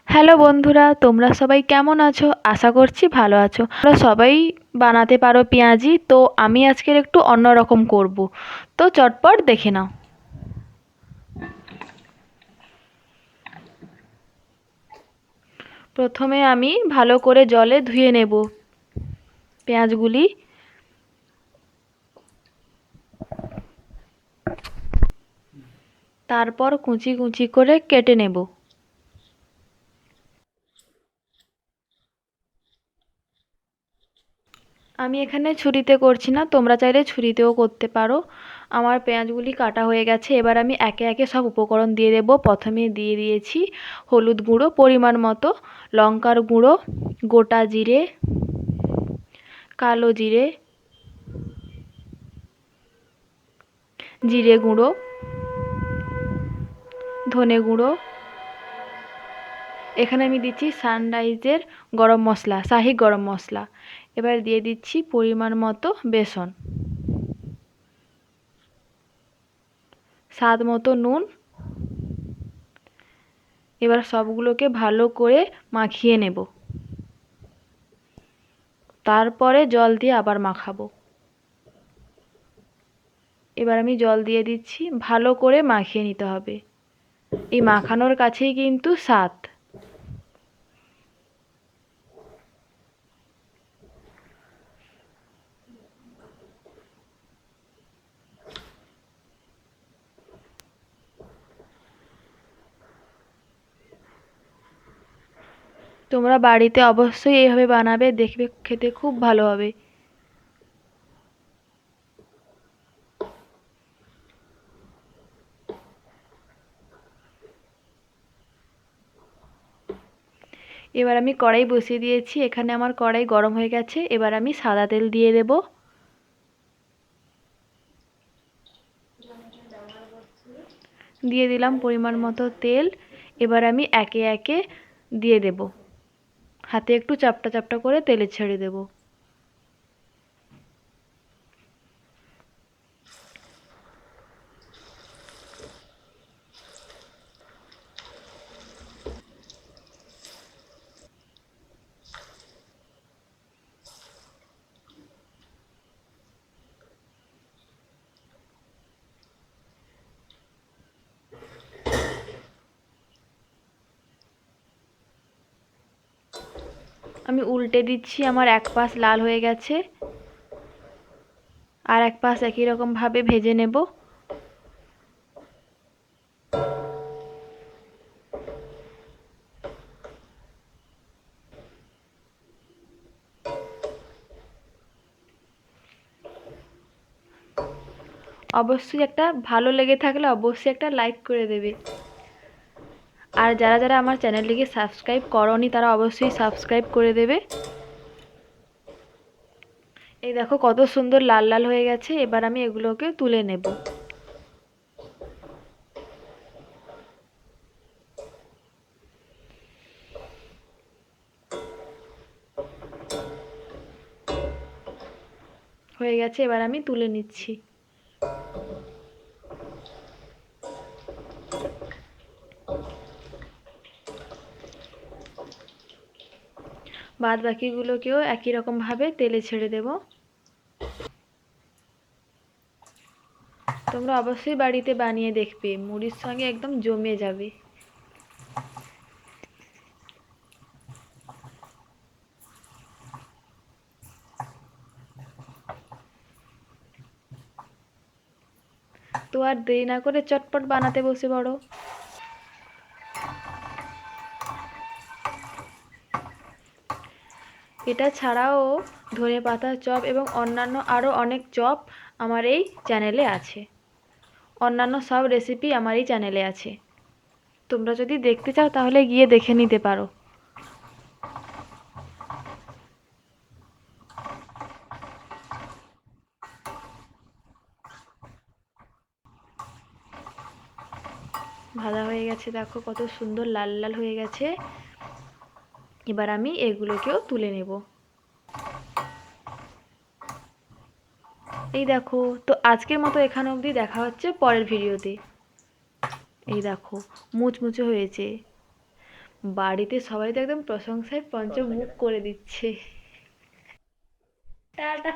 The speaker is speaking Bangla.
হ্যালো বন্ধুরা, তোমরা সবাই কেমন আছো? আশা করছি ভালো আছো। তোমরা সবাই বানাতে পারো পেঁয়াজি, তো আমি আজকের একটু অন্যরকম করব। তো চটপট দেখে নাও। প্রথমে আমি ভালো করে জলে ধুয়ে নেব পেঁয়াজগুলি। তারপর কুচি কুচি করে কেটে নেব। আমি এখানে ছুরিতে করছি না, তোমরা চাইলে ছুরিতেও করতে পারো। আমার পেঁয়াজগুলি কাটা হয়ে গেছে, এবার আমি একে একে সব উপকরণ দিয়ে দেব। প্রথমে দিয়ে দিয়েছি হলুদ গুঁড়ো পরিমাণ মতো, লঙ্কার গুঁড়ো, গোটা জিরে, কালো জিরে, জিরে গুঁড়ো, ধনে গুঁড়ো, এখানে আমি দিচ্ছি সানরাইজের গরম মশলা, শাহি গরম মশলা। এবার দিয়ে দিচ্ছি পরিমাণ মতো বেসন, স্বাদ মতো নুন। এবার সবগুলোকে ভালো করে মাখিয়ে নেব, তারপরে জল দিয়ে আবার মাখাবো। এবার আমি জল দিয়ে দিচ্ছি, ভালো করে মাখিয়ে নিতে হবে। এই মাখানোর কাছেই কিন্তু স্বাদ। তোমরা বাড়িতে অবশ্যই এইভাবে বানাবে, দেখবে খেতে খুব ভালো হবে। এবার আমি কড়াই বসিয়ে দিয়েছি, এখানে আমার কড়াই গরম হয়ে গেছে। এবার আমি সাদা তেল দিয়ে দেব। দিয়ে দিলাম পরিমাণ মতো তেল। এবার আমি একে একে দিয়ে দেব, হাতে একটু চাপটা চাপটা করে তেলে ছেড়ে দেব। আমি উল্টে দিচ্ছি, আমার এক পাশ লাল হয়ে গেছে, আর এক পাশ একই রকম ভাবে ভেজে নেব। অবশ্যই একটা ভালো লেগে থাকলে অবশ্যই একটা লাইক করে দেবে। আর যারা যারা আমার চ্যানেলটিকে সাবস্ক্রাইব করোনি তারা অবশ্যই সাবস্ক্রাইব করে দেবে। এই দেখো কত সুন্দর লাল লাল হয়ে গেছে। এবার আমি এগুলোকে তুলে নেব। হয়ে গেছে, এবার আমি তুলে নিচ্ছি। বাদ বাকিগুলোকেও একই রকম ভাবে তেলে ছেড়ে দেব। তোমরা অবশ্যই বাড়িতে বানিয়ে দেখবে, মুড়ির সঙ্গে একদম জমে যাবে। তো আর দেরি না করে চটপট বানাতে বসে পড়ো। এটা ছাড়াও ধনেপাতার চপ এবং অন্যান্য আরও অনেক চপ আমার এই চ্যানেলে আছে। অন্যান্য সব রেসিপি আমার এই চ্যানেলে আছে। তোমরা যদি দেখতে চাও তাহলে গিয়ে দেখে নিতে পারো। ভাজা হয়ে গেছে, দেখো কত সুন্দর লাল লাল হয়ে গেছে। এবার আমি এগুলোকেও তুলে নেব। এই দেখো, তো আজকের মতো এখানে অবধি, দেখা হচ্ছে পরের ভিডিওতে। এই দেখো মুচমুচে হয়েছে। বাড়িতে সবাই তো একদম প্রশংসায় পঞ্চমুখ করে দিচ্ছে। টাটা।